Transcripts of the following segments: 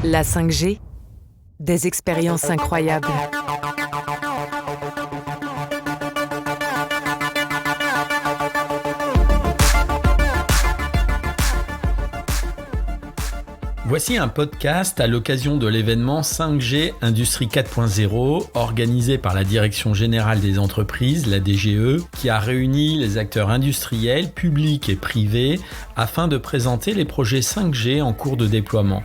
La 5G, des expériences incroyables. Voici un podcast à l'occasion de l'événement 5G Industrie 4.0 organisé par la Direction Générale des Entreprises, la DGE, qui a réuni les acteurs industriels, publics et privés afin de présenter les projets 5G en cours de déploiement.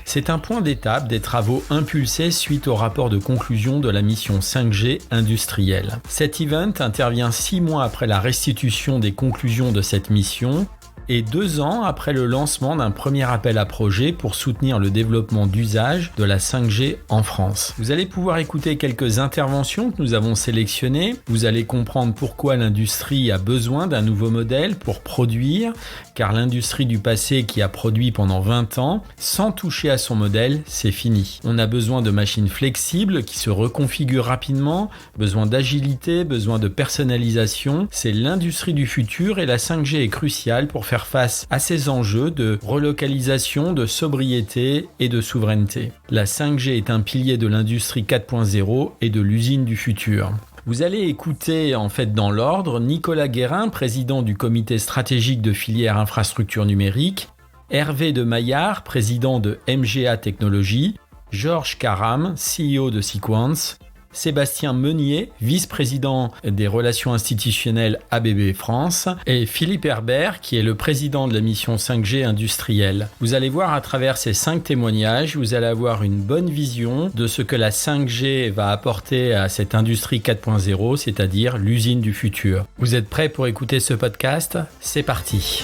C'est un point d'étape des travaux impulsés suite au rapport de conclusion de la mission 5G industrielle. Cet event intervient 6 mois après la restitution des conclusions de cette mission et 2 ans après le lancement d'un premier appel à projet pour soutenir le développement d'usage de la 5G en France. Vous allez pouvoir écouter quelques interventions que nous avons sélectionnées. Vous allez comprendre pourquoi l'industrie a besoin d'un nouveau modèle pour produire, car l'industrie du passé qui a produit pendant 20 ans, sans toucher à son modèle, c'est fini. On a besoin de machines flexibles qui se reconfigurent rapidement, besoin d'agilité, besoin de personnalisation. C'est l'industrie du futur et la 5G est cruciale pour faire face à ces enjeux de relocalisation, de sobriété et de souveraineté. La 5G est un pilier de l'industrie 4.0 et de l'usine du futur. Vous allez écouter dans l'ordre Nicolas Guérin, président du comité stratégique de filière infrastructure numérique, Hervé de Maillard, président de MGA Technologies, Georges Karam, CEO de Sequans, Sébastien Meunier, vice-président des relations institutionnelles ABB France, et Philippe Herbert, qui est le président de la mission 5G industrielle. Vous allez voir à travers ces 5 témoignages, vous allez avoir une bonne vision de ce que la 5G va apporter à cette industrie 4.0, c'est-à-dire l'usine du futur. Vous êtes prêts pour écouter ce podcast ? C'est parti.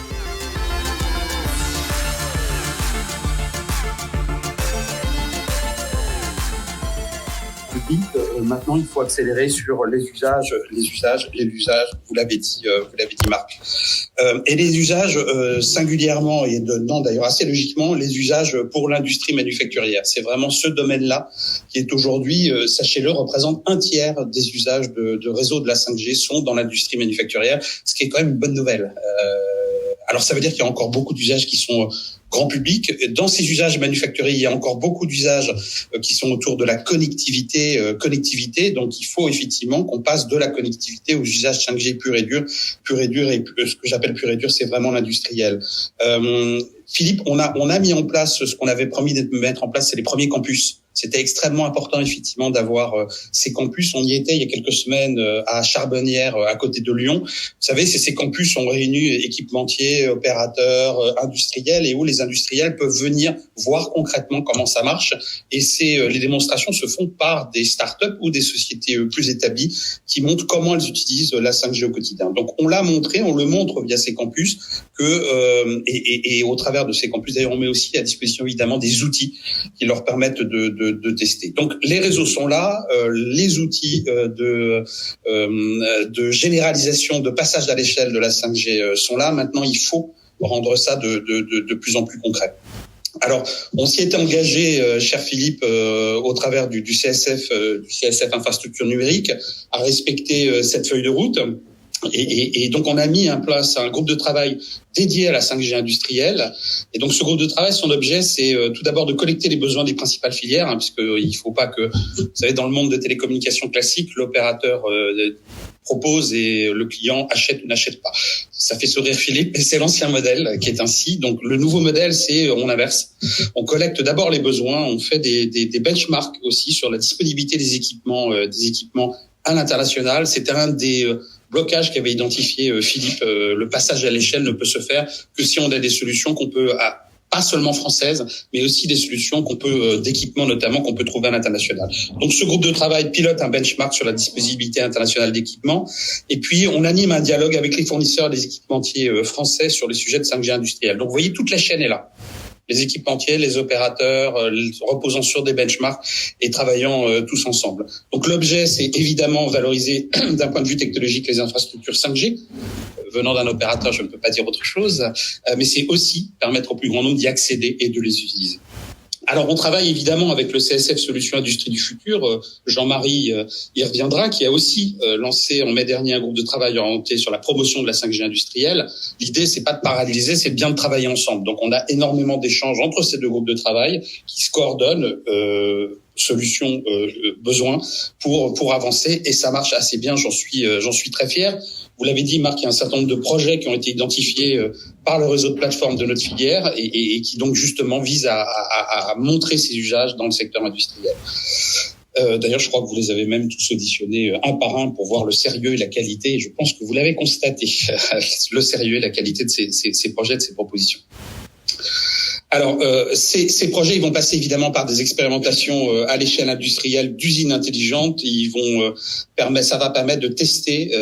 Maintenant, il faut accélérer sur les usages. Vous l'avez dit, Marc. Et les usages singulièrement et d'ailleurs assez logiquement, les usages pour l'industrie manufacturière. C'est vraiment ce domaine-là qui est aujourd'hui, sachez-le, représente un tiers des usages de réseau de la 5G sont dans l'industrie manufacturière, ce qui est quand même une bonne nouvelle. Alors ça veut dire qu'il y a encore beaucoup d'usages qui sont grand public. Dans ces usages manufacturiers, il y a encore beaucoup d'usages qui sont autour de la connectivité. Donc, il faut effectivement qu'on passe de la connectivité aux usages 5G pur et dur. Et ce que j'appelle pur et dur, c'est vraiment l'industriel. Philippe, on a mis en place ce qu'on avait promis de mettre en place, c'est les premiers campus. C'était extrêmement important, effectivement, d'avoir ces campus. On y était il y a quelques semaines à Charbonnières, à côté de Lyon. Vous savez, ces campus ont réuni équipementiers, opérateurs, industriels, et où les industriels peuvent venir voir concrètement comment ça marche. Et les démonstrations se font par des startups ou des sociétés plus établies qui montrent comment elles utilisent la 5G au quotidien. Donc, on le montre via ces campus et au travers de ces campus, d'ailleurs, on met aussi à disposition, évidemment, des outils qui leur permettent de tester. Donc les réseaux sont là, les outils de généralisation, de passage à l'échelle de la 5G sont là. Maintenant, il faut rendre ça de plus en plus concret. Alors, on s'y était engagé, cher Philippe, au travers du CSF Infrastructure Numérique, à respecter cette feuille de route. Et donc, on a mis en place un groupe de travail dédié à la 5G industrielle. Et donc, ce groupe de travail, son objet, c'est tout d'abord de collecter les besoins des principales filières, puisqu'il faut pas que, vous savez, dans le monde de télécommunications classiques, l'opérateur propose et le client achète ou n'achète pas. Ça fait sourire Philippe, et c'est l'ancien modèle qui est ainsi. Donc, le nouveau modèle, c'est on inverse. On collecte d'abord les besoins, on fait des benchmarks aussi sur la disponibilité des équipements à l'international. C'était un des blocage qu'avait identifié Philippe. Le passage à l'échelle ne peut se faire que si on a des solutions qu'on peut, pas seulement françaises, mais aussi des solutions d'équipements notamment qu'on peut trouver à l'international. Donc ce groupe de travail pilote un benchmark sur la disponibilité internationale d'équipements, et puis on anime un dialogue avec les fournisseurs des équipementiers français sur les sujets de 5G industriel. Donc vous voyez, toute la chaîne est là. Les équipementiers, les opérateurs, reposant sur des benchmarks et travaillant tous ensemble. Donc l'objet, c'est évidemment valoriser d'un point de vue technologique les infrastructures 5G. Venant d'un opérateur, je ne peux pas dire autre chose, mais c'est aussi permettre au plus grand nombre d'y accéder et de les utiliser. Alors, on travaille évidemment avec le CSF Solutions Industrie du Futur. Jean-Marie y reviendra, qui a aussi lancé en mai dernier un groupe de travail orienté sur la promotion de la 5G industrielle. L'idée, c'est pas de paralyser, c'est bien de travailler ensemble. Donc, on a énormément d'échanges entre ces deux groupes de travail qui se coordonnent, solutions, besoins pour avancer, et ça marche assez bien. J'en suis très fier. Vous l'avez dit, Marc, il y a un certain nombre de projets qui ont été identifiés par le réseau de plateformes de notre filière et qui donc justement visent à montrer ces usages dans le secteur industriel. D'ailleurs, je crois que vous les avez même tous auditionnés un par un pour voir le sérieux et la qualité. Et je pense que vous l'avez constaté, le sérieux et la qualité de ces projets, de ces propositions. Alors, ces projets, ils vont passer évidemment par des expérimentations à l'échelle industrielle d'usines intelligentes. Ça va permettre de tester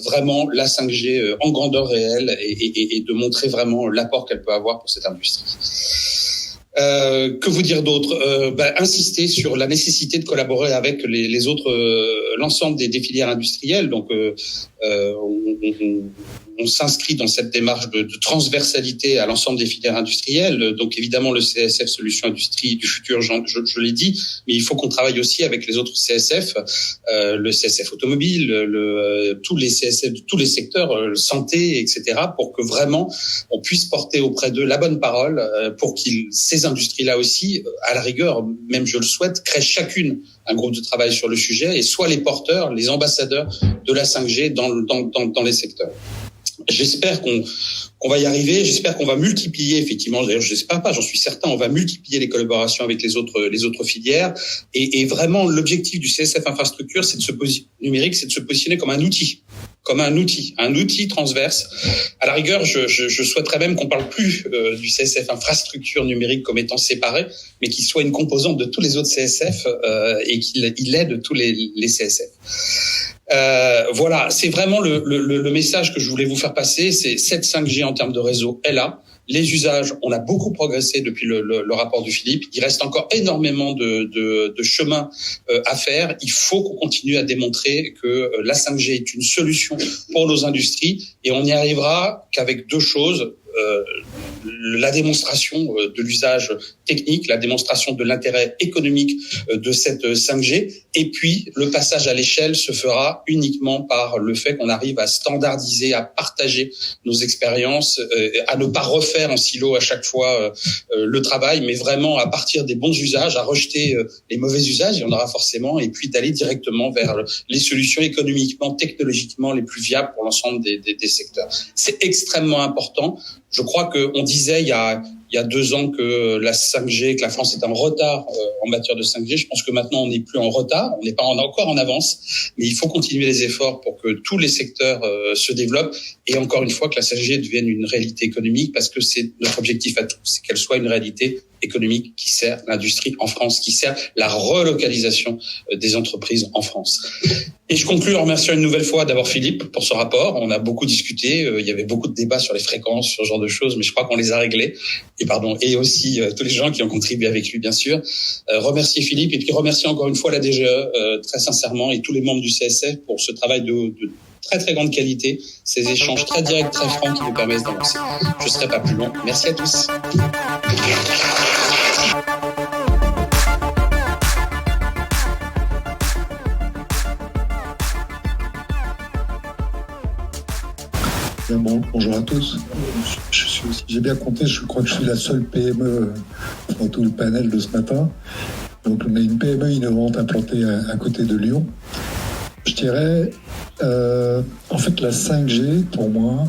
vraiment la 5G en grandeur réelle et de montrer vraiment l'apport qu'elle peut avoir pour cette industrie. Que vous dire d'autre? Insister sur la nécessité de collaborer avec les autres, l'ensemble des filières industrielles. Donc, on s'inscrit dans cette démarche de transversalité à l'ensemble des filières industrielles. Donc évidemment le CSF Solutions Industrie du Futur, je l'ai dit, mais il faut qu'on travaille aussi avec les autres CSF, le CSF automobile, tous les CSF de tous les secteurs, santé, etc., pour que vraiment on puisse porter auprès d'eux la bonne parole, pour ces industries-là aussi, à la rigueur, même je le souhaite, créent chacune un groupe de travail sur le sujet et soient les porteurs, les ambassadeurs de la 5G dans les secteurs. J'espère qu'on va y arriver. J'espère qu'on va multiplier, effectivement. D'ailleurs, j'espère pas, j'en suis certain. On va multiplier les collaborations avec les autres filières. Et vraiment, l'objectif du CSF Infrastructure, c'est de se positionner comme un outil transverse. À la rigueur, je souhaiterais même qu'on parle plus du CSF Infrastructure numérique comme étant séparé, mais qu'il soit une composante de tous les autres CSF et qu'il aide tous les CSF. Voilà, c'est vraiment le message que je voulais vous faire passer. C'est cette 5G en termes de réseau est là. Les usages, on a beaucoup progressé depuis le rapport de Philippe. Il reste encore énormément de chemin à faire. Il faut qu'on continue à démontrer que la 5G est une solution pour nos industries, et on n'y arrivera qu'avec deux choses. La démonstration de l'usage technique, la démonstration de l'intérêt économique de cette 5G, et puis le passage à l'échelle se fera uniquement par le fait qu'on arrive à standardiser, à partager nos expériences, à ne pas refaire en silo à chaque fois le travail, mais vraiment à partir des bons usages, à rejeter les mauvais usages, il y en aura forcément, et puis d'aller directement vers les solutions économiquement, technologiquement les plus viables pour l'ensemble des secteurs. C'est extrêmement important. Je crois qu'on disait il y a 2 ans que la 5G, que la France est en retard en matière de 5G. Je pense que maintenant on n'est plus en retard, on n'est pas encore en avance, mais il faut continuer les efforts pour que tous les secteurs se développent, et encore une fois que la 5G devienne une réalité économique, parce que c'est notre objectif à tous, c'est qu'elle soit une réalité économique qui sert l'industrie en France, qui sert la relocalisation des entreprises en France. Et je conclue en remerciant une nouvelle fois d'abord Philippe pour ce rapport. On a beaucoup discuté, il y avait beaucoup de débats sur les fréquences, sur ce genre de choses, mais je crois qu'on les a réglés. Et aussi tous les gens qui ont contribué avec lui, bien sûr. Remercier Philippe, et puis remercier encore une fois la DGE, très sincèrement, et tous les membres du CSF pour ce travail de très très grande qualité, ces échanges très directs, très francs qui nous permettent d'avancer. Je ne serai pas plus long. Merci à tous. Bonjour à tous. J'ai bien compté, je crois que je suis la seule PME dans tout le panel de ce matin. Donc on a une PME innovante implantée à côté de Lyon. Je dirais, en fait la 5G pour moi,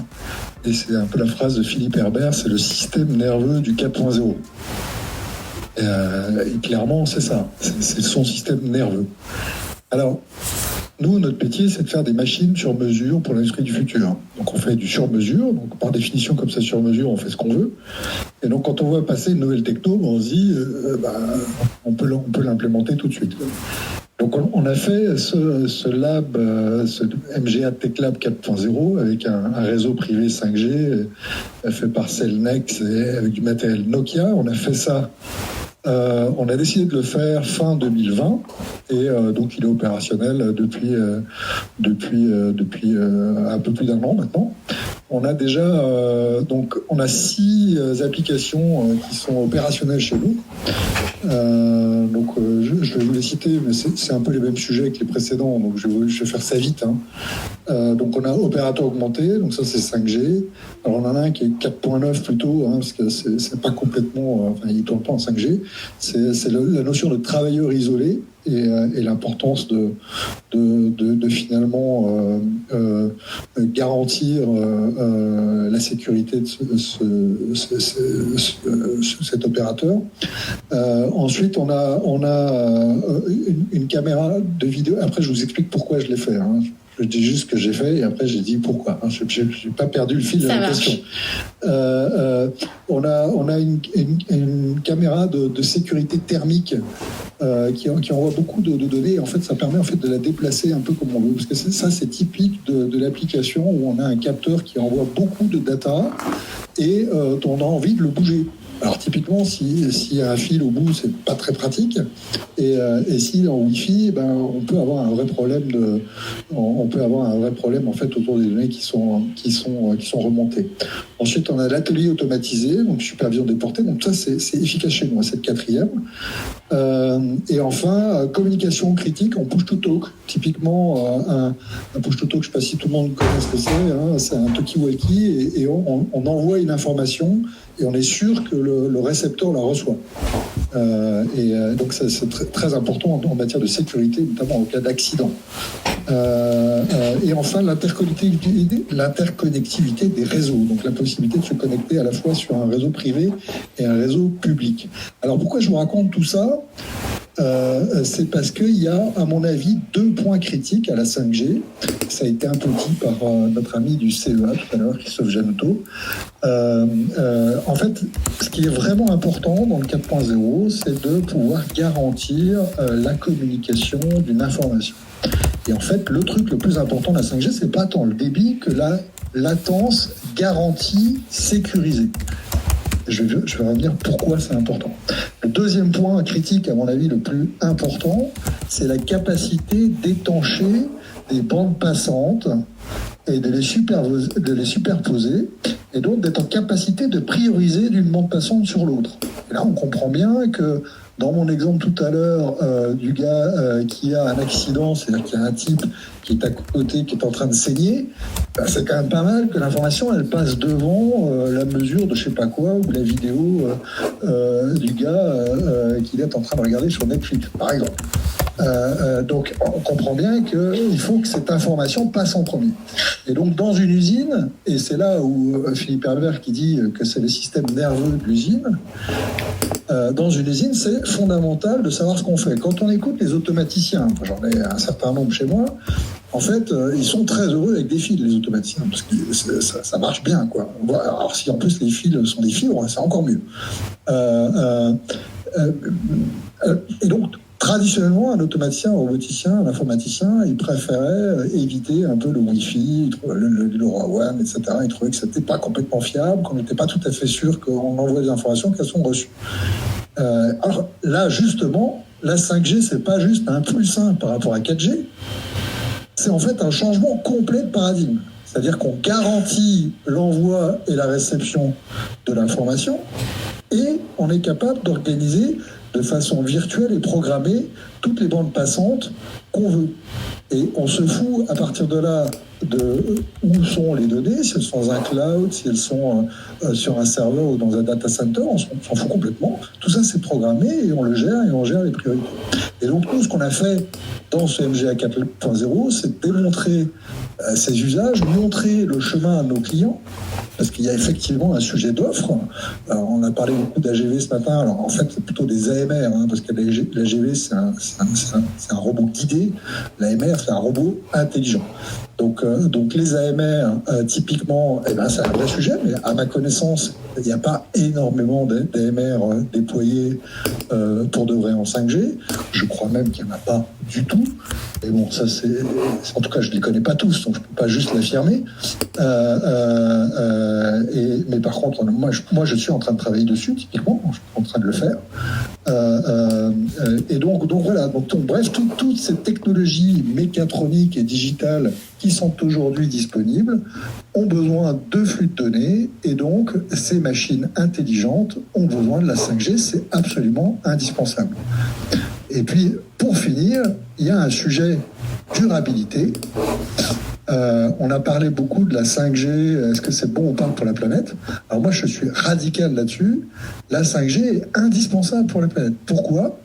et c'est un peu la phrase de Philippe Herbert, c'est le système nerveux du 4.0. Et clairement c'est ça, c'est son système nerveux. Alors, nous, notre métier, c'est de faire des machines sur mesure pour l'industrie du futur. Donc, on fait du sur-mesure. Donc, par définition, comme ça, sur mesure, on fait ce qu'on veut. Et donc, quand on voit passer une nouvelle techno, on se dit, on peut l'implémenter tout de suite. Donc, on a fait ce lab, ce MGA Tech Lab 4.0 avec un réseau privé 5G fait par Cellnex et avec du matériel Nokia. On a fait ça. On a décidé de le faire fin 2020 et donc il est opérationnel depuis un peu plus d'1 an maintenant. on a déjà on a 6 applications qui sont opérationnelles chez nous. Je vais vous les citer, mais c'est un peu les mêmes sujets que les précédents, donc je vais faire ça vite. Donc on a opérateur augmenté, donc ça c'est 5G. Alors on en a un qui est 4.9 plutôt, parce que c'est pas complètement, il tourne pas en 5G. C'est la notion de travailleur isolé et l'importance de finalement garantir la sécurité de cet opérateur. Ensuite, on a une caméra de vidéo. Après, je vous explique pourquoi je l'ai fait. Je dis juste ce que j'ai fait et après j'ai dit pourquoi. Je n'ai pas perdu le fil de la question. On a une caméra de sécurité thermique qui envoie beaucoup de données. En fait, ça permet de la déplacer un peu comme on veut. Parce que c'est typique de l'application où on a un capteur qui envoie beaucoup de data et on a envie de le bouger. Alors typiquement, s'il y a un fil au bout, c'est pas très pratique. Et s'il est en Wi-Fi, on peut avoir un vrai problème en fait autour des données qui sont remontées. Ensuite, on a l'atelier automatisé, donc supervision des portées. Donc ça, c'est efficace chez nous, c'est le 4e. Et enfin, communication critique en push-to-talk. Typiquement, un push-to-talk, je ne sais pas si tout le monde connaît ce que c'est. C'est un talkie-walkie et on envoie une information et on est sûr que le récepteur la reçoit. Donc ça, c'est très important en matière de sécurité, notamment en cas d'accident. Et enfin, l'interconnectivité des réseaux, donc la possibilité de se connecter à la fois sur un réseau privé et un réseau public. Alors pourquoi je vous raconte tout ça ? C'est parce qu'il y a, à mon avis, 2 points critiques à la 5G. Ça a été un peu dit par notre ami du CEA tout à l'heure, Christophe Janotto. En fait, ce qui est vraiment important dans le 4.0, c'est de pouvoir garantir la communication d'une information. Et en fait, le truc le plus important de la 5G, c'est pas tant le débit que la latence garantie sécurisée. Je vais revenir pourquoi c'est important. Le deuxième point critique, à mon avis, le plus important, c'est la capacité d'étancher des bandes passantes et de les superposer, et donc d'être en capacité de prioriser d'une bande passante sur l'autre. Et là, on comprend bien que dans mon exemple tout à l'heure du gars qui a un accident, c'est-à-dire qu'il y a un type qui est à côté, qui est en train de saigner, c'est quand même pas mal que l'information elle passe devant la mesure de je sais pas quoi ou la vidéo du gars qu'il est en train de regarder sur Netflix, par exemple. Donc on comprend bien qu'il faut que cette information passe en premier. Et donc dans une usine, et c'est là où Philippe Herbert qui dit que c'est le système nerveux de l'usine, dans une usine, c'est fondamental de savoir ce qu'on fait. Quand on écoute les automaticiens, j'en ai un certain nombre chez moi, en fait, ils sont très heureux avec des fils, les automaticiens, parce que ça marche bien, quoi. Alors si en plus les fils sont des fibres, c'est encore mieux. Et donc, traditionnellement, un automaticien, un roboticien, un informaticien, il préférait éviter un peu le Wi-Fi, le LoRaWAN, etc. Il trouvait que c'était pas complètement fiable, qu'on n'était pas tout à fait sûr qu'on envoie des informations qu'elles sont reçues. Alors là, justement, la 5G, c'est pas juste un plus 1 par rapport à 4G, c'est en fait un changement complet de paradigme. C'est-à-dire qu'on garantit l'envoi et la réception de l'information et on est capable d'organiser de façon virtuelle et programmée toutes les bandes passantes qu'on veut. Et on se fout à partir de là de où sont les données, si elles sont dans un cloud, si elles sont sur un serveur ou dans un data center, on s'en fout complètement. Tout ça c'est programmé et on le gère et on gère les priorités. Et donc nous, ce qu'on a fait dans ce MGA 4.0, c'est démontrer ces usages, montrer le chemin à nos clients, parce qu'il y a effectivement un sujet d'offre. Alors, on a parlé beaucoup d'AGV ce matin, alors en fait c'est plutôt des AMR, parce que l'AGV c'est un robot guidé, l'AMR c'est un robot intelligent. Donc les AMR, typiquement, c'est un vrai sujet, mais à ma connaissance, il n'y a pas énormément d'AMR déployés pour de vrai en 5G. Je crois même qu'il n'y en a pas du tout. Et bon, ça c'est... En tout cas, je ne les connais pas tous, donc je ne peux pas juste l'affirmer. Mais par contre, moi, je suis en train de travailler dessus, typiquement. Je suis en train de le faire. Et donc voilà. Bref, toutes ces technologies mécatroniques et digitales qui sont aujourd'hui disponibles ont besoin de flux de données et donc ces machines intelligentes ont besoin de la 5G, c'est absolument indispensable. Et puis, pour finir, il y a un sujet durabilité. On a parlé beaucoup de la 5G, est-ce que c'est bon ou pas pour la planète? Alors moi, je suis radical là-dessus. La 5G est indispensable pour la planète. Pourquoi?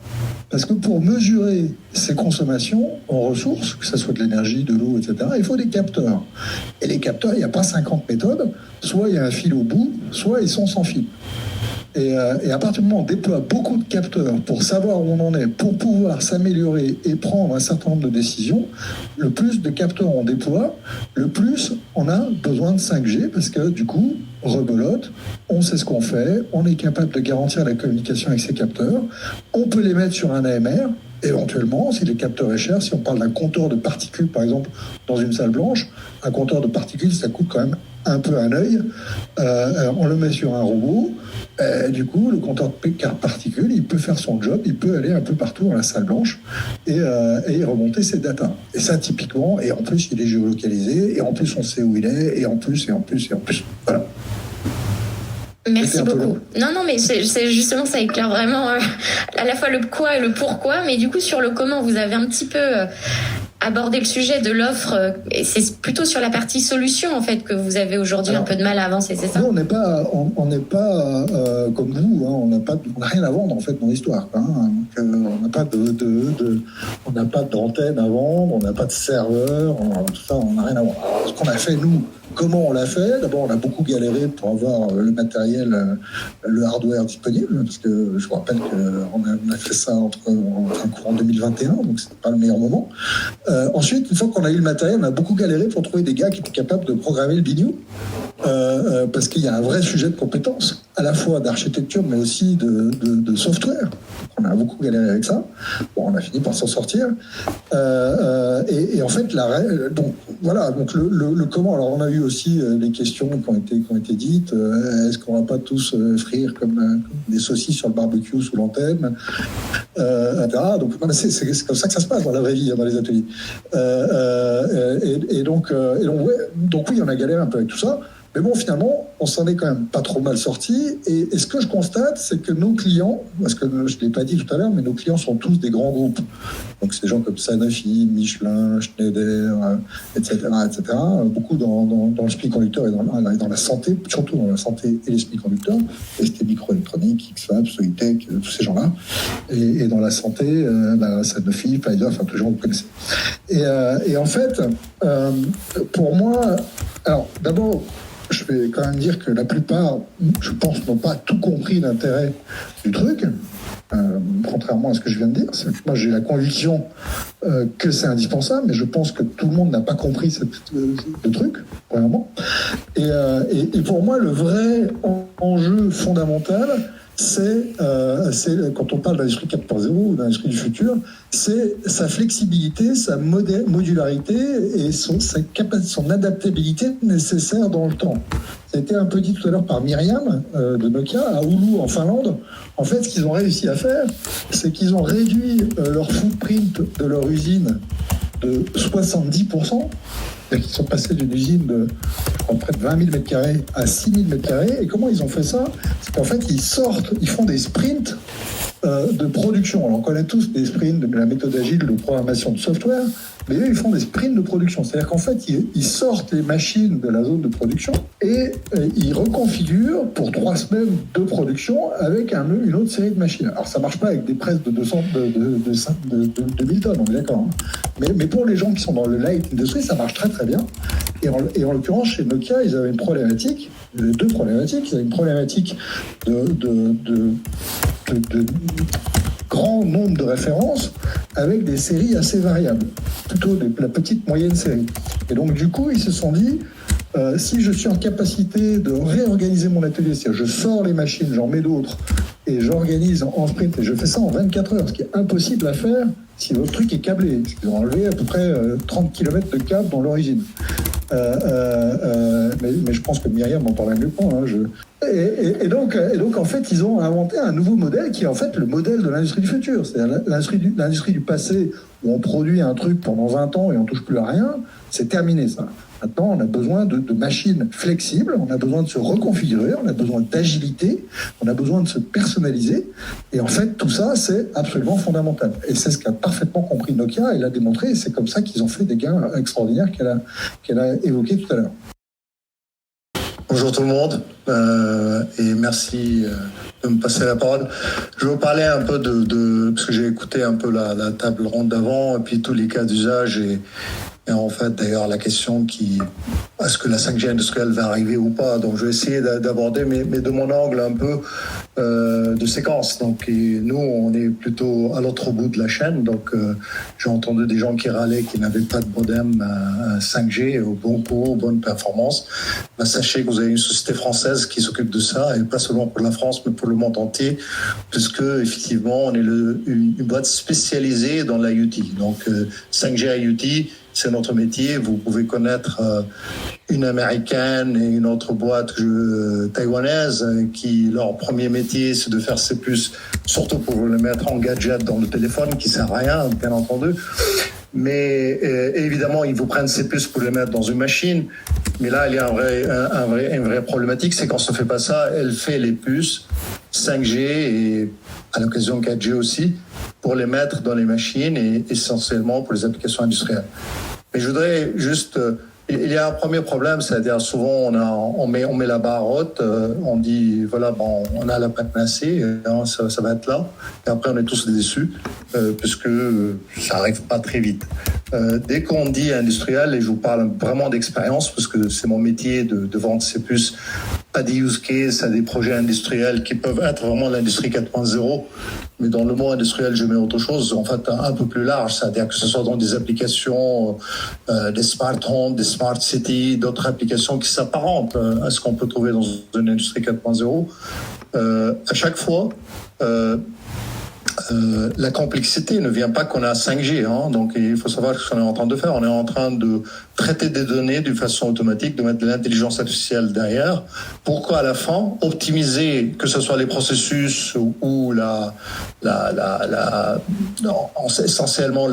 Parce que pour mesurer ces consommations en ressources, que ce soit de l'énergie, de l'eau, etc., il faut des capteurs. Et les capteurs, il n'y a pas 50 méthodes. Soit il y a un fil au bout, soit ils sont sans fil. Et à partir du moment où on déploie beaucoup de capteurs pour savoir où on en est, pour pouvoir s'améliorer et prendre un certain nombre de décisions, le plus de capteurs on déploie, le plus on a besoin de 5G parce que du coup, rebelote, on sait ce qu'on fait, on est capable de garantir la communication avec ces capteurs, on peut les mettre sur un AMR, éventuellement, si le capteur est cher, si on parle d'un compteur de particules, par exemple, dans une salle blanche, un compteur de particules, ça coûte quand même un peu un œil. On le met sur un robot. Du coup, le compteur de particules, il peut faire son job, il peut aller un peu partout dans la salle blanche et remonter ses datas. Et ça, typiquement, et en plus, il est géolocalisé, et en plus, on sait où il est, et en plus. Voilà. Merci beaucoup. Non, mais c'est justement, ça éclaire vraiment à la fois le quoi et le pourquoi, mais du coup, sur le comment, vous avez un petit peu abordé le sujet de l'offre, et c'est plutôt sur la partie solution, en fait, que vous avez aujourd'hui un peu de mal à avancer, c'est ça? Nous, on n'est pas comme vous, hein, on n'a rien à vendre, en fait, dans l'histoire. Hein, on n'a pas on n'a pas d'antenne à vendre, on n'a pas de serveur, tout ça, on n'a rien à vendre. Alors, ce qu'on a fait, nous, comment on l'a fait? D'abord, on a beaucoup galéré pour avoir le matériel, le hardware disponible, parce que je vous rappelle qu'on a fait ça en courant 2021, donc c'est pas le meilleur moment. Ensuite, une fois qu'on a eu le matériel, on a beaucoup galéré pour trouver des gars qui étaient capables de programmer le biniou, parce qu'il y a un vrai sujet de compétences, à la fois d'architecture, mais aussi de software. On a beaucoup galéré avec ça. Bon, on a fini par s'en sortir. Et en fait, donc voilà. Donc le comment. Alors, on a eu aussi des questions qui ont été dites. Est-ce qu'on va pas tous frire comme des saucisses sur le barbecue sous l'antenne, etc. Donc voilà, c'est comme ça que ça se passe dans la vraie vie, dans les ateliers. Donc oui, on a galéré un peu avec tout ça. Mais bon, finalement, on s'en est quand même pas trop mal sorti. Et ce que je constate, c'est que nos clients, parce que je ne l'ai pas dit tout à l'heure, mais nos clients sont tous des grands groupes. Donc, c'est des gens comme Sanofi, Michelin, Schneider, etc., etc. Beaucoup dans le semi-conducteur et dans la santé, surtout dans la santé et les semi-conducteurs, ST Microélectronique, X-Fab, Soitec, tous ces gens-là. Et dans la santé, Sanofi, Pfizer, enfin, tous les gens que vous connaissez. Et en fait, pour moi, alors, d'abord, je vais quand même dire que la plupart, je pense, n'ont pas tout compris l'intérêt du truc, contrairement à ce que je viens de dire. Moi, j'ai la conviction que c'est indispensable, mais je pense que tout le monde n'a pas compris le truc, premièrement. Et pour moi, le vrai enjeu fondamental, c'est quand on parle d'industrie 4.0 ou d'industrie du futur, c'est sa flexibilité, sa modularité et son adaptabilité nécessaire dans le temps. Ça a été un peu dit tout à l'heure par Myriam de Nokia à Oulu en Finlande. En fait, ce qu'ils ont réussi à faire, c'est qu'ils ont réduit leur footprint de leur usine de 70%. C'est-à-dire qu'ils sont passés d'une usine de près de 20 000 m² à 6 000 m². Et comment ils ont fait ça? C'est qu'en fait, ils font des sprints de production. Alors, on connaît tous des sprints de la méthode agile de programmation de software, mais eux, ils font des sprints de production. C'est-à-dire qu'en fait, ils sortent les machines de la zone de production et ils reconfigurent pour 3 semaines de production avec une autre série de machines. Alors, ça marche pas avec des presses de 2000 tonnes, on est d'accord. Hein. Mais pour les gens qui sont dans le light industry, ça marche très très bien. Et en l'occurrence, chez Nokia, ils avaient une problématique, deux problématiques. Ils avaient une problématique de grand nombre de références avec des séries assez variables, plutôt la petite moyenne série. Et donc du coup, ils se sont dit, si je suis en capacité de réorganiser mon atelier, c'est-à-dire je sors les machines, j'en mets d'autres, et j'organise en sprint, et je fais ça en 24 heures, ce qui est impossible à faire si votre truc est câblé, parce qu'ils ont enlevé à peu près 30 km de câbles dans leur usine. Mais je pense que Myriam en parlait mieux que moi. Hein, Et donc, en fait, ils ont inventé un nouveau modèle qui est en fait le modèle de l'industrie du futur. C'est-à-dire l'industrie du passé où on produit un truc pendant 20 ans et on touche plus à rien, c'est terminé ça. Maintenant, on a besoin de machines flexibles, on a besoin de se reconfigurer, on a besoin d'agilité, on a besoin de se personnaliser. Et en fait, tout ça, c'est absolument fondamental. Et c'est ce qu'a parfaitement compris Nokia et l'a démontré. Et c'est comme ça qu'ils ont fait des gains extraordinaires qu'elle a évoqués tout à l'heure. Bonjour tout le monde et merci de me passer la parole. Je vais vous parler un peu parce que j'ai écouté un peu la table ronde d'avant et puis tous les cas d'usage et en fait d'ailleurs la question est-ce que la 5G industrielle va arriver ou pas. Donc je vais essayer d'aborder mais de mon angle un peu de séquence. Donc et nous on est plutôt à l'autre bout de la chaîne. Donc j'ai entendu des gens qui râlaient qui n'avaient pas de modem 5G au bon coût, aux bonnes performances. Ben, sachez que vous avez une société française qui s'occupe de ça et pas seulement pour la France mais pour le monde entier puisque effectivement on est une boîte spécialisée dans l'IoT. Donc 5G IoT c'est notre métier. Vous pouvez connaître une américaine et une autre boîte taïwanaise qui, leur premier métier, c'est de faire ces puces, surtout pour les mettre en gadget dans le téléphone, qui sert à rien, bien entendu. Mais évidemment, ils vous prennent ces puces pour les mettre dans une machine. Mais là, il y a une vraie problématique, c'est qu'on ne fait pas ça. Elle fait les puces 5G et à l'occasion 4G aussi, pour les mettre dans les machines et essentiellement pour les applications industrielles. Mais je voudrais juste... il y a un premier problème, c'est-à-dire souvent on met la barre haute, on dit voilà, bon, on a la panacée, ça va être là, et après on est tous déçus, puisque ça arrive pas très vite. Dès qu'on dit industriel, et je vous parle vraiment d'expérience, parce que c'est mon métier de vendre ces puces à des use cases, à des projets industriels qui peuvent être vraiment l'industrie 4.0, mais dans le mot industriel, je mets autre chose, en fait un peu plus large, c'est-à-dire que ce soit dans des applications, des smart homes, des smart cities, d'autres applications qui s'apparentent à ce qu'on peut trouver dans une industrie 4.0. À chaque fois, la complexité ne vient pas qu'on a 5G, hein, donc il faut savoir ce qu'on est en train de faire. On est en train de traiter des données d'une façon automatique, de mettre de l'intelligence artificielle derrière. Pourquoi à la fin optimiser, que ce soit les processus ou essentiellement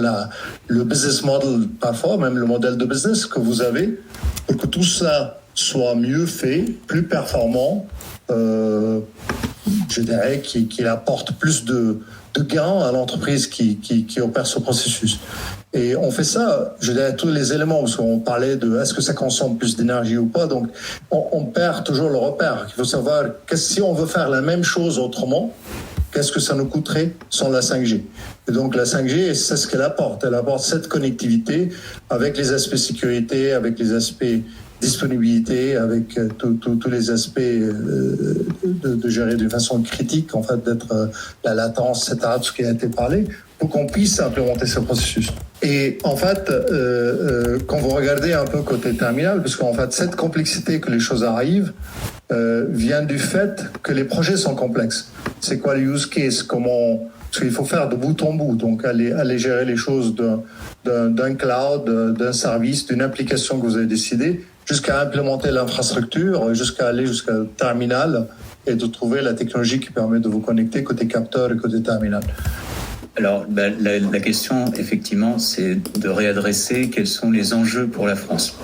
le business model, parfois même le modèle de business que vous avez, pour que tout ça soit mieux fait, plus performant, je dirais qu'il apporte plus de gains à l'entreprise qui opère ce processus. Et on fait ça, je dirais, tous les éléments, parce qu'on parlait de est-ce que ça consomme plus d'énergie ou pas, donc on perd toujours le repère. Il faut savoir que si on veut faire la même chose autrement, qu'est-ce que ça nous coûterait sans la 5G? Et donc la 5G, c'est ce qu'elle apporte. Elle apporte cette connectivité avec les aspects sécurité, avec les aspects disponibilité, avec tous les aspects de gérer d'une façon critique, en fait, d'être la latence, etc., tout ce qui a été parlé, pour qu'on puisse implémenter ce processus. Et en fait, quand vous regardez un peu côté terminal, parce qu'en fait, cette complexité que les choses arrivent vient du fait que les projets sont complexes. C'est quoi le use case? Parce qu'il faut faire de bout en bout, donc aller gérer les choses d'un cloud, d'un service, d'une application que vous avez décidé, jusqu'à implémenter l'infrastructure, jusqu'à le terminal et de trouver la technologie qui permet de vous connecter côté capteur et côté terminal. Alors, la question, effectivement, c'est de réadresser quels sont les enjeux pour la France.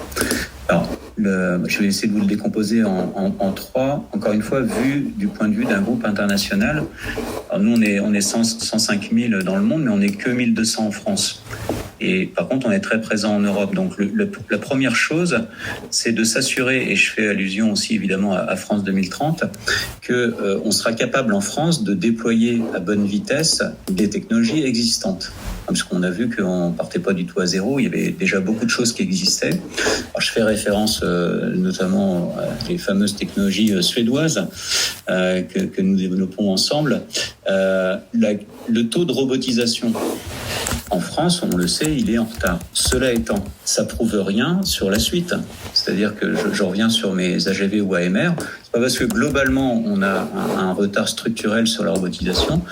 Alors, je vais essayer de vous le décomposer en trois. Encore une fois, vu du point de vue d'un groupe international. Alors nous, on est 105 000 dans le monde, mais on n'est que 1 200 en France. Et par contre, on est très présent en Europe. Donc, la première chose, c'est de s'assurer, et je fais allusion aussi évidemment à France 2030, que on sera capable en France de déployer à bonne vitesse des technologies existantes. Parce qu'on a vu qu'on partait pas du tout à zéro, il y avait déjà beaucoup de choses qui existaient. Alors, je fais référence notamment à les fameuses technologies suédoises que nous développons ensemble. Le taux de robotisation en France, on le sait, il est en retard. Cela étant, ça prouve rien sur la suite. C'est-à-dire que je reviens sur mes AGV ou AMR. C'est pas parce que globalement on a un retard structurel sur la robotisation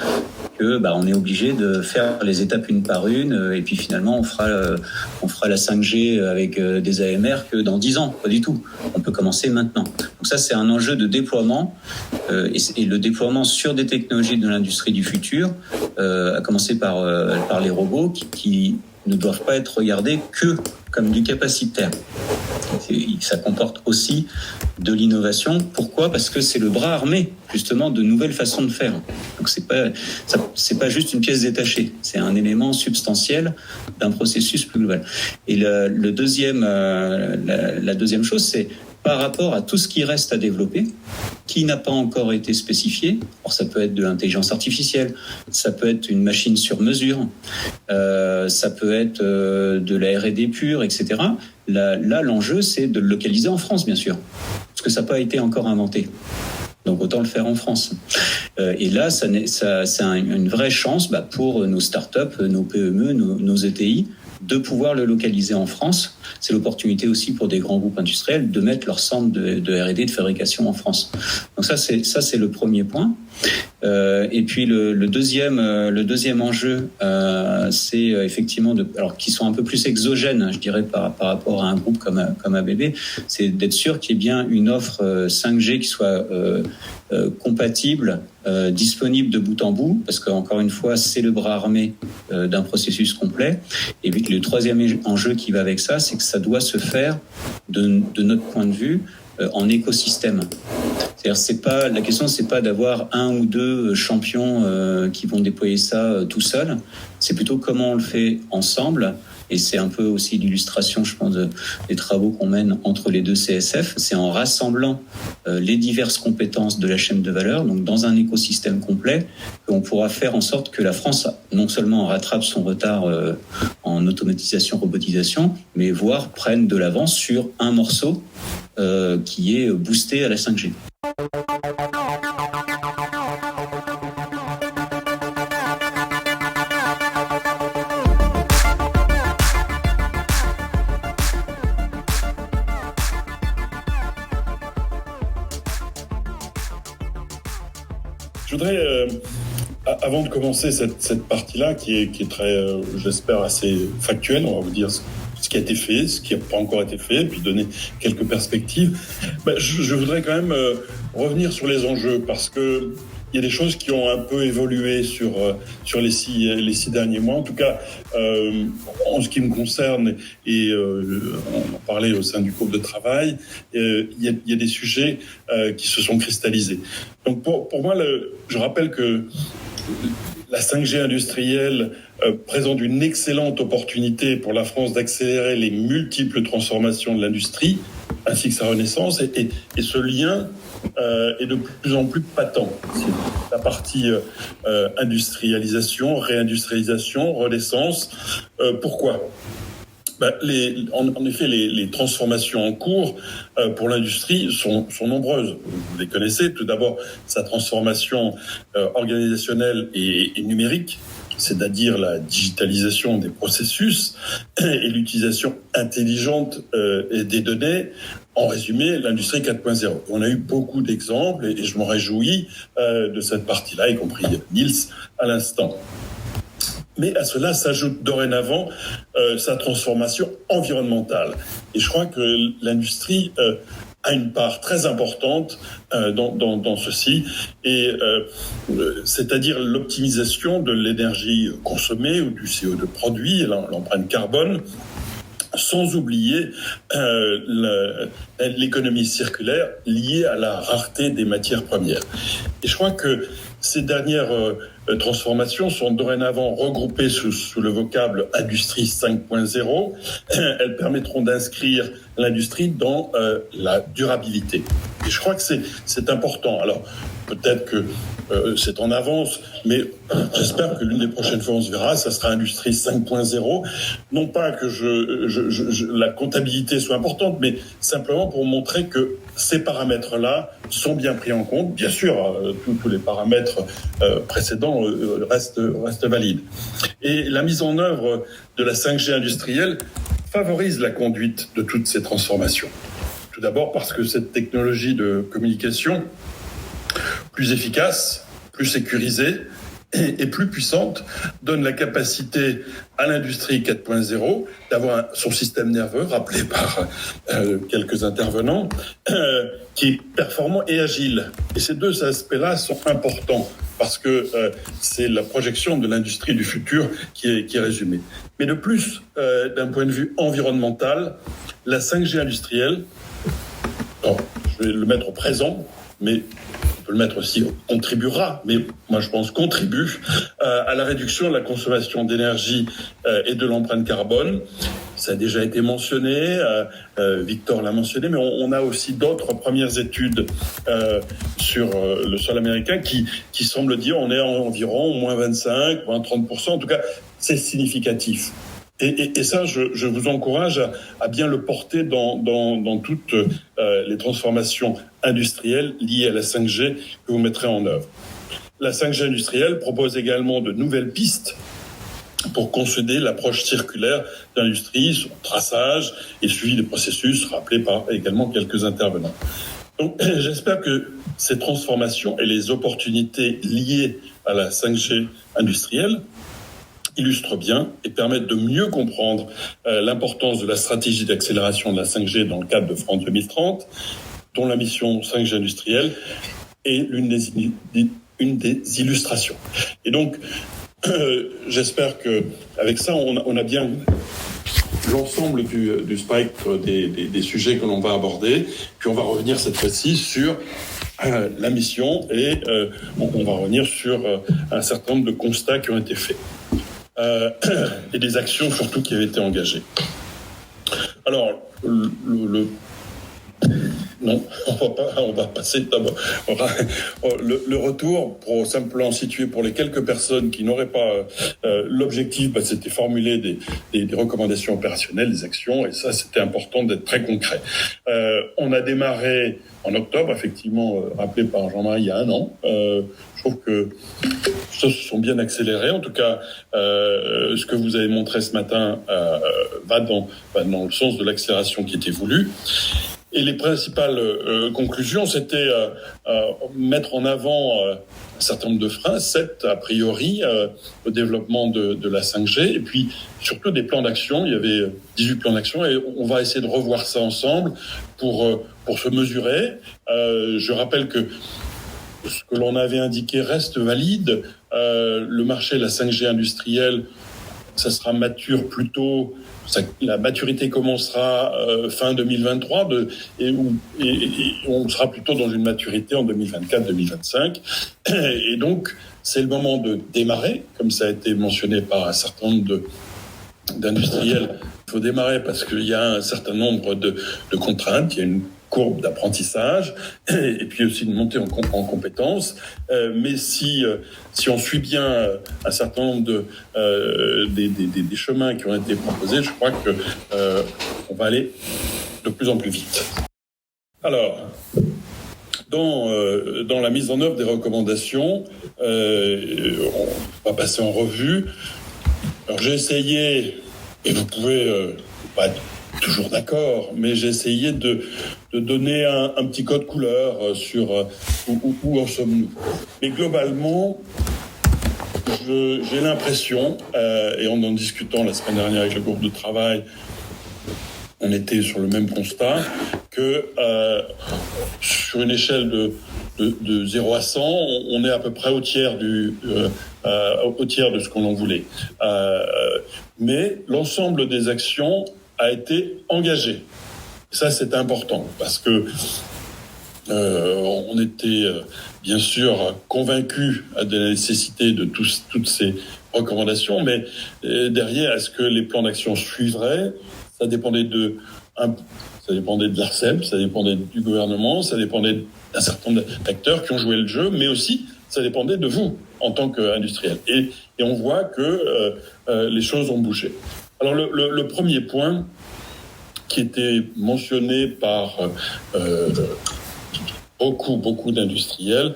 que on est obligé de faire les étapes une par une et puis finalement on fera la 5G avec des AMR que dans 10 ans, pas du tout. On peut commencer maintenant. Donc ça c'est un enjeu de déploiement et le déploiement sur des technologies de l'industrie du futur, à commencer par les robots qui ne doivent pas être regardés que comme du capacitaire. Ça comporte aussi de l'innovation. Pourquoi ? Parce que c'est le bras armé, justement, de nouvelles façons de faire. Donc c'est pas juste une pièce détachée, c'est un élément substantiel d'un processus plus global. Et la deuxième chose, c'est par rapport à tout ce qui reste à développer, qui n'a pas encore été spécifié. Alors, ça peut être de l'intelligence artificielle, ça peut être une machine sur mesure, ça peut être de la R&D pure, etc. Là, l'enjeu, c'est de le localiser en France, bien sûr, parce que ça n'a pas été encore inventé. Donc autant le faire en France. Et là, c'est une vraie chance pour nos startups, nos PME, nos ETI, de pouvoir le localiser en France. C'est l'opportunité aussi pour des grands groupes industriels de mettre leur centre de R&D, de fabrication en France. Donc ça, c'est le premier point. Et puis le deuxième enjeu, c'est effectivement alors qui sont un peu plus exogènes, je dirais, par rapport à un groupe comme ABB, c'est d'être sûr qu'il y ait bien une offre 5G qui soit compatible, disponible de bout en bout, parce qu'encore une fois, c'est le bras armé d'un processus complet. Et puis le troisième enjeu qui va avec ça, c'est que ça doit se faire de notre point de vue en écosystème. C'est-à-dire, la question, c'est pas d'avoir un ou deux champions qui vont déployer ça tout seuls. C'est plutôt comment on le fait ensemble. Et c'est un peu aussi l'illustration, je pense, des travaux qu'on mène entre les deux CSF. C'est en rassemblant les diverses compétences de la chaîne de valeur, donc dans un écosystème complet, qu'on pourra faire en sorte que la France, non seulement rattrape son retard en automatisation, robotisation, mais voire prenne de l'avance sur un morceau qui est boosté à la 5G. Je voudrais, avant de commencer cette partie-là, qui est très, j'espère, assez factuelle, on va vous dire ce qui a été fait, ce qui n'a pas encore été fait, puis donner quelques perspectives. Je voudrais quand même revenir sur les enjeux, parce que il y a des choses qui ont un peu évolué sur les six derniers mois. En tout cas, en ce qui me concerne, et on en parlait au sein du groupe de travail, il y a des sujets qui se sont cristallisés. Donc pour moi, je rappelle que la 5G industrielle présente une excellente opportunité pour la France d'accélérer les multiples transformations de l'industrie, ainsi que sa renaissance, et ce lien est de plus en plus patent. C'est la partie industrialisation, réindustrialisation, renaissance. Pourquoi ? En effet, les transformations en cours pour l'industrie sont nombreuses. Vous les connaissez. Tout d'abord, sa transformation organisationnelle et numérique, c'est-à-dire la digitalisation des processus et l'utilisation intelligente des données. En résumé, l'industrie 4.0. On a eu beaucoup d'exemples et je m'en réjouis de cette partie-là, y compris Niels à l'instant. Mais à cela s'ajoute dorénavant sa transformation environnementale. Et je crois que l'industrie a une part très importante dans ceci, et c'est-à-dire l'optimisation de l'énergie consommée ou du CO2 produit, l'empreinte carbone, sans oublier l'économie circulaire liée à la rareté des matières premières. Et je crois que ces dernières transformations sont dorénavant regroupées sous le vocable Industrie 5.0. Elles permettront d'inscrire l'industrie dans la durabilité. Et je crois que c'est important. Alors, peut-être que c'est en avance, mais j'espère que l'une des prochaines fois on se verra, ça sera Industrie 5.0. Non pas que la comptabilité soit importante, mais simplement pour montrer que ces paramètres-là sont bien pris en compte. Bien sûr, tous les paramètres précédents restent valides. Et la mise en œuvre de la 5G industrielle favorise la conduite de toutes ces transformations. Tout d'abord parce que cette technologie de communication, plus efficace, plus sécurisée et plus puissante, donne la capacité à l'industrie 4.0 d'avoir son système nerveux, rappelé par quelques intervenants, qui est performant et agile. Et ces deux aspects-là sont importants parce que c'est la projection de l'industrie du futur qui est résumée. Mais de plus, d'un point de vue environnemental, la 5G industrielle, alors, je vais le mettre au présent, mais on peut le mettre aussi contribuera, mais moi je pense contribue à la réduction de la consommation d'énergie et de l'empreinte carbone. Ça a déjà été mentionné, Victor l'a mentionné, mais on a aussi d'autres premières études sur le sol américain qui semblent dire on est environ moins 25, moins 30%, en tout cas c'est significatif. Et ça, je vous encourage à bien le porter dans toutes les transformations industrielles liées à la 5G que vous mettrez en œuvre. La 5G industrielle propose également de nouvelles pistes pour consolider l'approche circulaire de l'industrie, son traçage et suivi des processus, rappelé par également quelques intervenants. Donc, j'espère que ces transformations et les opportunités liées à la 5G industrielle illustrent bien et permettent de mieux comprendre l'importance de la stratégie d'accélération de la 5G dans le cadre de France 2030, dont la mission 5G industrielle est une des illustrations. Et donc, j'espère qu'avec ça, on a bien l'ensemble du spectre des sujets que l'on va aborder, puis on va revenir cette fois-ci sur la mission et on va revenir sur un certain nombre de constats qui ont été faits. Et des actions surtout qui avaient été engagées. Alors, non, on va passer d'abord. Le retour, pour simplement situer pour les quelques personnes qui n'auraient pas l'objectif, c'était formuler des recommandations opérationnelles, des actions, et ça, c'était important d'être très concret. On a démarré en octobre, effectivement, rappelé par Jean-Marie il y a 1 an. Je trouve que ça se sont bien accélérés. En tout cas, ce que vous avez montré ce matin va dans le sens de l'accélération qui était voulue. Et les principales conclusions, c'était mettre en avant un certain nombre de freins, 7 a priori, au développement de la 5G, et puis surtout des plans d'action. Il y avait 18 plans d'action, et on va essayer de revoir ça ensemble pour se mesurer. Je rappelle que ce que l'on avait indiqué reste valide. Le marché de la 5G industrielle, ça sera mature plutôt. La maturité commencera fin 2023 et on sera plutôt dans une maturité en 2024-2025. Et donc, c'est le moment de démarrer, comme ça a été mentionné par un certain nombre d'industriels. Il faut démarrer parce qu'il y a un certain nombre de contraintes. Il y a une courbe d'apprentissage et puis aussi une montée en compétences. Mais si on suit bien un certain nombre des chemins qui ont été proposés, je crois que on va aller de plus en plus vite. Alors, dans la mise en œuvre des recommandations, on va passer en revue. Alors j'ai essayé, et vous pouvez pas être toujours d'accord, mais j'ai essayé de donner un petit code couleur sur où en sommes-nous. Mais globalement, j'ai l'impression, et en discutant la semaine dernière avec le groupe de travail, on était sur le même constat, que sur une échelle de 0 à 100, on est à peu près au tiers de ce qu'on en voulait. Mais l'ensemble des actions a été engagé. Ça, c'est important parce que on était bien sûr convaincus de la nécessité de toutes ces recommandations, mais derrière, est-ce que les plans d'action suivraient ? Ça dépendait de l'ARCEP, ça dépendait du gouvernement, ça dépendait d'un certain nombre d'acteurs qui ont joué le jeu, mais aussi ça dépendait de vous en tant qu'industriel. Et on voit que les choses ont bougé. Alors le premier point qui était mentionné par beaucoup d'industriels,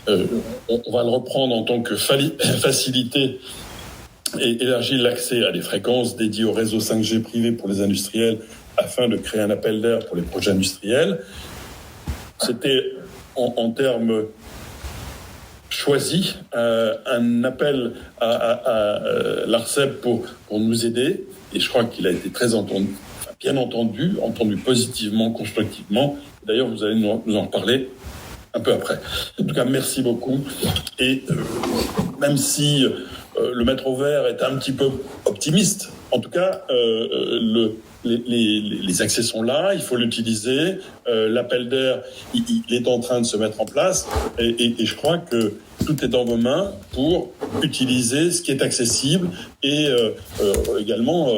on va le reprendre en tant que faciliter et élargir l'accès à des fréquences dédiées au réseau 5G privé pour les industriels afin de créer un appel d'air pour les projets industriels. C'était en termes choisis un appel à l'ARCEP pour nous aider, et je crois qu'il a été très entendu, bien entendu positivement, constructivement. D'ailleurs, vous allez nous en reparler un peu après. En tout cas, merci beaucoup. Et même si le mettre au vert est un petit peu optimiste. En tout cas, les accès sont là, il faut l'utiliser. L'appel d'air, il est en train de se mettre en place. Et je crois que tout est dans vos mains pour utiliser ce qui est accessible et également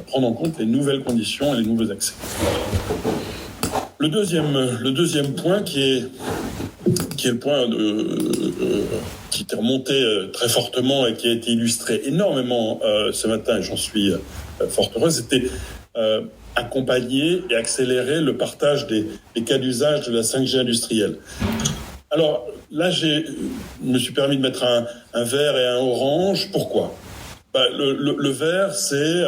prendre en compte les nouvelles conditions et les nouveaux accès. Le deuxième point qui est le point qui était remonté très fortement et qui a été illustré énormément ce matin, et j'en suis fort heureux, c'était accompagner et accélérer le partage des cas d'usage de la 5G industrielle. Alors là, je me suis permis de mettre un vert et un orange. Pourquoi ? Le vert, c'est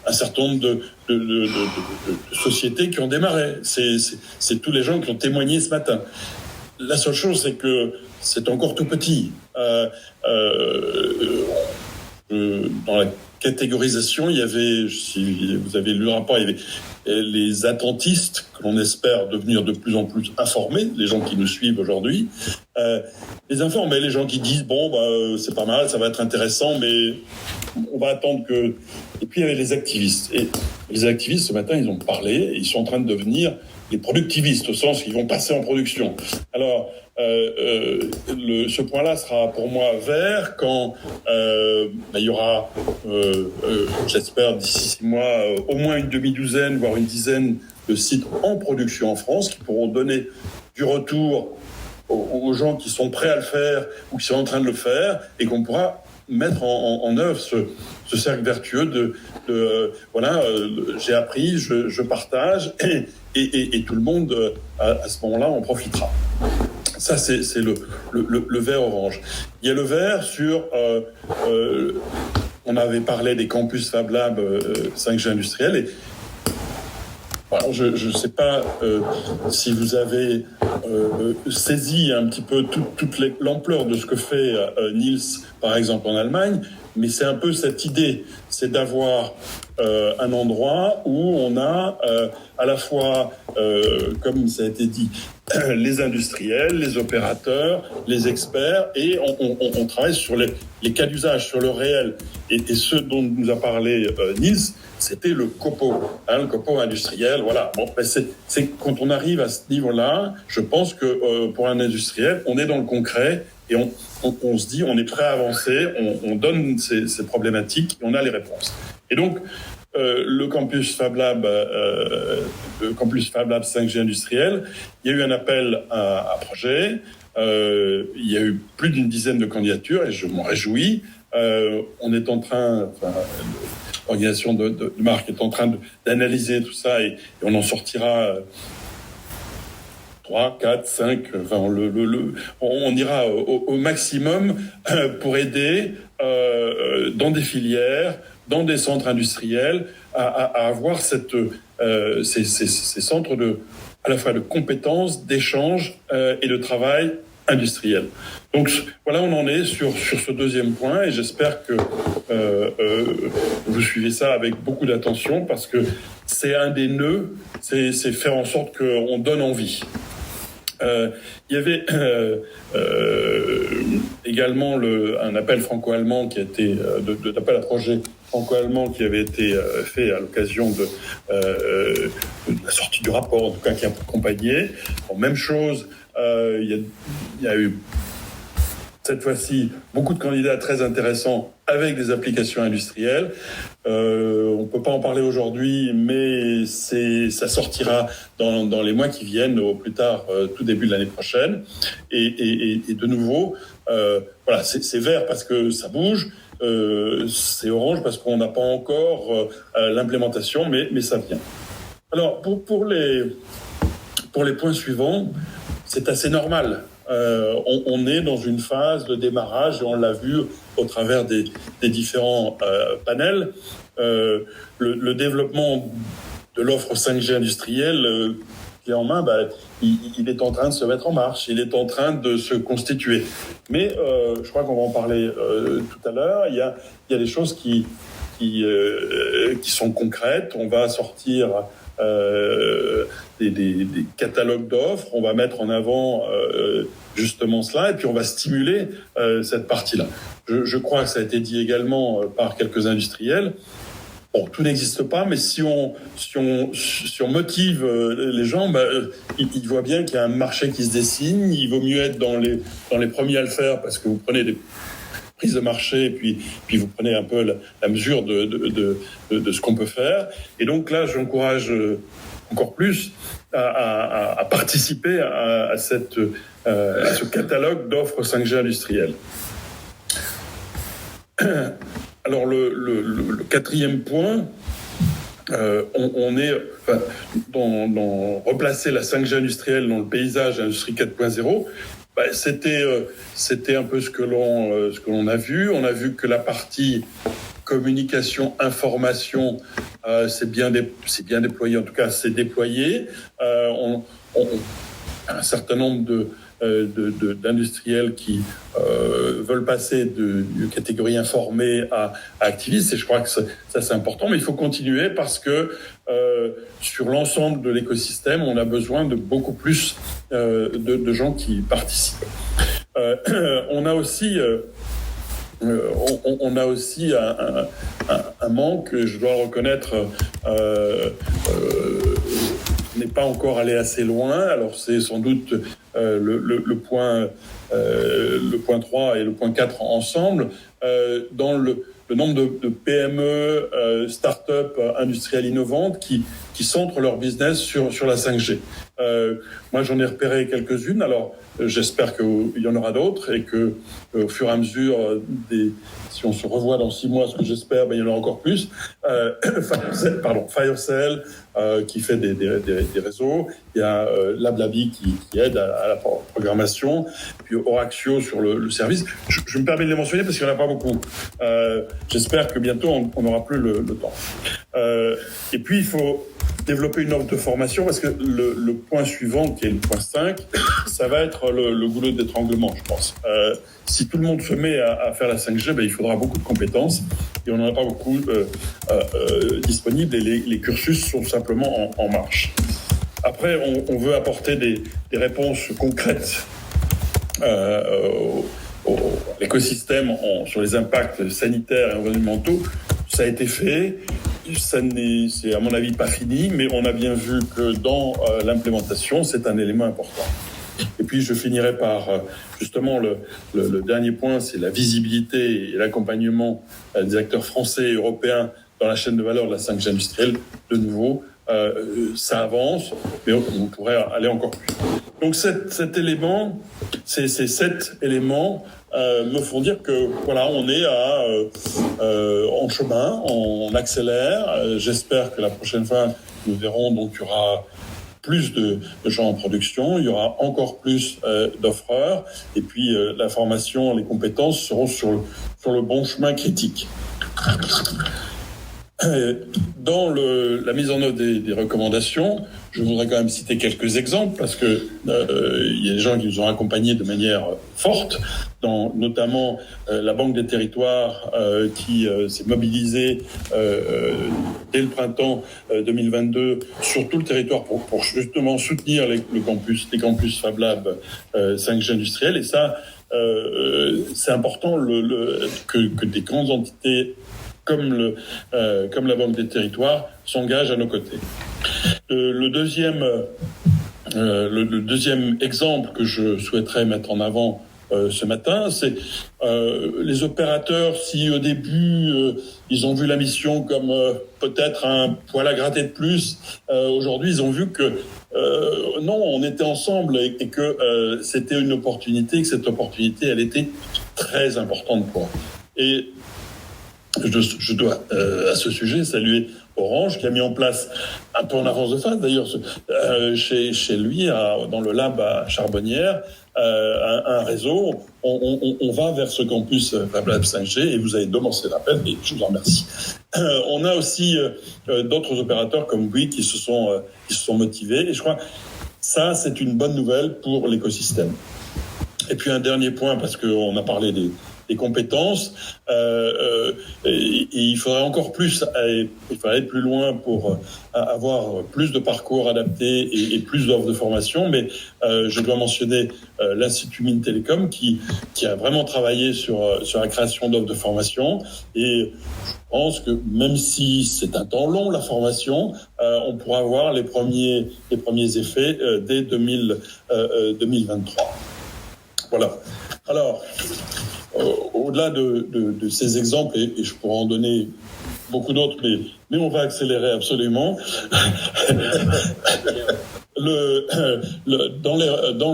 un certain nombre de sociétés qui ont démarré. C'est tous les gens qui ont témoigné ce matin. La seule chose, c'est que c'est encore tout petit. Dans la catégorisation, il y avait, si vous avez lu le rapport, il y avait les attentistes, que l'on espère devenir de plus en plus informés, les gens qui nous suivent aujourd'hui, les informés, les gens qui disent c'est pas mal, ça va être intéressant, mais on va attendre que... Et puis il y avait les activistes. Et les activistes, ce matin, ils ont parlé, et ils sont en train de devenir les productivistes, au sens qu'ils vont passer en production. Alors, ce point-là sera pour moi vert quand il y aura, j'espère, d'ici 6 mois, au moins une demi-douzaine, voire une dizaine de sites en production en France qui pourront donner du retour aux gens qui sont prêts à le faire ou qui sont en train de le faire, et qu'on pourra mettre en œuvre ce cercle vertueux j'ai appris, je partage, et tout le monde à ce moment-là en profitera. Ça, c'est le vert orange. Il y a le vert sur... on avait parlé des campus Fab Lab 5G industriels, et alors, je ne sais pas si vous avez saisi un petit peu toute l'ampleur de ce que fait Niels, par exemple, en Allemagne, mais c'est un peu cette idée, c'est d'avoir un endroit où on a à la fois, comme ça a été dit, les industriels, les opérateurs, les experts, et on travaille sur les cas d'usage, sur le réel. Et ce dont nous a parlé Niels, c'était le copo, le copo industriel. Voilà. Bon, c'est quand on arrive à ce niveau-là, je pense que pour un industriel, on est dans le concret et on se dit, on est prêt à avancer, on donne ces problématiques et on a les réponses. Et donc, le campus Fab Lab 5G industriel, il y a eu un appel à projet, il y a eu plus d'une dizaine de candidatures et je m'en réjouis. On est en train, l'organisation de Marc est en train d'analyser tout ça et on en sortira 3, 4, 5, on ira au maximum pour aider dans des filières, dans des centres industriels, à avoir ces centres à la fois de compétences, d'échanges et de travail industriel. Donc voilà, on en est sur ce deuxième point, et j'espère que vous suivez ça avec beaucoup d'attention, parce que c'est un des nœuds, c'est faire en sorte qu'on donne envie. Il y avait également un appel franco-allemand qui a été d'appel à projet franco-allemand qui avait été fait à l'occasion de la sortie du rapport, en tout cas qui a accompagné. Bon, même chose, il y a eu cette fois-ci beaucoup de candidats très intéressants avec des applications industrielles. On ne peut pas en parler aujourd'hui, mais ça sortira dans les mois qui viennent, au plus tard tout début de l'année prochaine. Et de nouveau, voilà, c'est vert parce que ça bouge, c'est orange parce qu'on n'a pas encore l'implémentation, mais ça vient. Alors pour les points suivants, c'est assez normal. On est dans une phase de démarrage, et on l'a vu au travers des différents panels. Le développement de l'offre 5G industrielle qui est en main, il est en train de se mettre en marche, il est en train de se constituer. Mais je crois qu'on va en parler tout à l'heure. Il y a des choses qui des catalogues d'offres, on va mettre en avant justement cela, et puis on va stimuler cette partie-là. Je crois que ça a été dit également par quelques industriels. Bon, tout n'existe pas, mais si on motive les gens, ils voient bien qu'il y a un marché qui se dessine. Il vaut mieux être dans les premiers à le faire, parce que vous prenez des prises de marché, et puis vous prenez un peu la mesure de ce qu'on peut faire. Et donc là, j'encourage encore plus à participer à ce catalogue d'offres 5G industrielles. Alors le quatrième point, on est dans replacer la 5G industrielle dans le paysage Industrie 4.0. C'était un peu ce que l'on a vu. On a vu que la partie communication, information, c'est bien déployé. En tout cas, c'est déployé. Un certain nombre d'industriels qui veulent passer de catégorie informée à activiste, et je crois que ça c'est important, mais il faut continuer parce que sur l'ensemble de l'écosystème, on a besoin de beaucoup plus de gens qui participent. On a aussi un manque, je dois le reconnaître, n'est pas encore allé assez loin. Alors c'est sans doute le point 3 et le point 4 ensemble, dans le nombre de PME, start-up industrielles innovantes qui centrent leur business sur la 5G. Moi, j'en ai repéré quelques-unes. Alors, j'espère qu'il y en aura d'autres et que, au fur et à mesure, si on se revoit dans 6 mois, ce que j'espère, il y en aura encore plus. Firecell, qui fait des réseaux. Il y a LabLabi qui aide à la programmation. Puis Oraxio sur le service. Je me permets de les mentionner parce qu'il n'y en a pas beaucoup. J'espère que bientôt, on n'aura plus le temps. Et puis, il faut développer une offre de formation parce que le point suivant, qui est le point 5, ça va être le goulot d'étranglement, je pense. Si tout le monde se met à faire la 5G, il faudra beaucoup de compétences et on n'en a pas beaucoup disponibles, et les cursus sont simplement en marche. Après, on veut apporter des réponses concrètes à l'écosystème sur les impacts sanitaires et environnementaux. Ça a été fait. C'est à mon avis pas fini, mais on a bien vu que dans l'implémentation, c'est un élément important. Et puis je finirai par justement le dernier point, c'est la visibilité et l'accompagnement des acteurs français et européens dans la chaîne de valeur de la 5G industrielle. De nouveau, ça avance, mais on pourrait aller encore plus. Donc cet élément, ces 7 éléments me font dire que voilà, on est en chemin, on accélère. J'espère que la prochaine fois, nous verrons, donc il y aura plus de gens en production, il y aura encore plus d'offreurs, et puis la formation, les compétences seront sur le bon chemin critique. Dans la mise en œuvre des recommandations, je voudrais quand même citer quelques exemples parce que il y a des gens qui nous ont accompagnés de manière forte, notamment la Banque des Territoires qui s'est mobilisée dès le printemps 2022 sur tout le territoire pour justement soutenir les campus Fab Lab 5G industriels, et ça c'est important que des grandes entités comme la Banque des Territoires s'engage à nos côtés. Le deuxième exemple que je souhaiterais mettre en avant ce matin, c'est les opérateurs. Si au début ils ont vu la mission comme peut-être un poil à gratter de plus, aujourd'hui ils ont vu que non, on était ensemble et que c'était une opportunité, que cette opportunité elle était très importante pour eux. Et je dois à ce sujet saluer Orange qui a mis en place, un peu en avance de phase d'ailleurs, chez lui dans le lab à Charbonnières, un réseau. On va vers ce campus Fab Lab 5G et vous avez demandé l'appel et je vous en remercie. On a aussi d'autres opérateurs comme Bouygues qui se sont motivés, et je crois que ça c'est une bonne nouvelle pour l'écosystème. Et puis un dernier point, parce qu'on a parlé des compétences. Et il faudrait encore plus, il faudrait aller plus loin pour avoir plus de parcours adaptés et plus d'offres de formation. Mais je dois mentionner l'Institut Mines Télécom qui a vraiment travaillé sur la création d'offres de formation. Et je pense que même si c'est un temps long, la formation, on pourra voir les premiers effets dès 2023. Voilà. Alors, au-delà de ces exemples, et je pourrais en donner beaucoup d'autres, mais on va accélérer absolument. Dans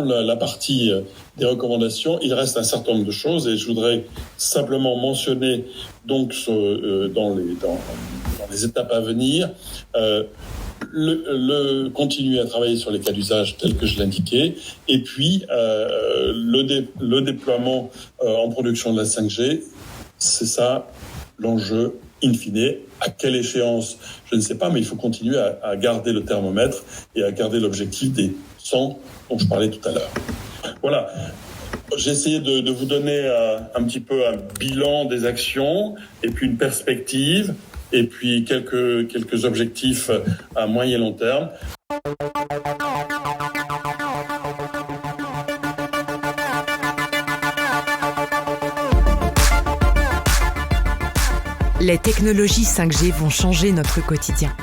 la partie des recommandations, il reste un certain nombre de choses et je voudrais simplement mentionner donc dans les étapes à venir continuer à travailler sur les cas d'usage tels que je l'indiquais et puis le déploiement en production de la 5G, c'est ça l'enjeu in fine. À quelle échéance, je ne sais pas, mais il faut continuer à garder le thermomètre et à garder l'objectif des 100 dont je parlais tout à l'heure. Voilà. J'ai essayé de vous donner un petit peu un bilan des actions et puis une perspective et puis quelques objectifs à moyen et long terme. Les technologies 5G vont changer notre quotidien.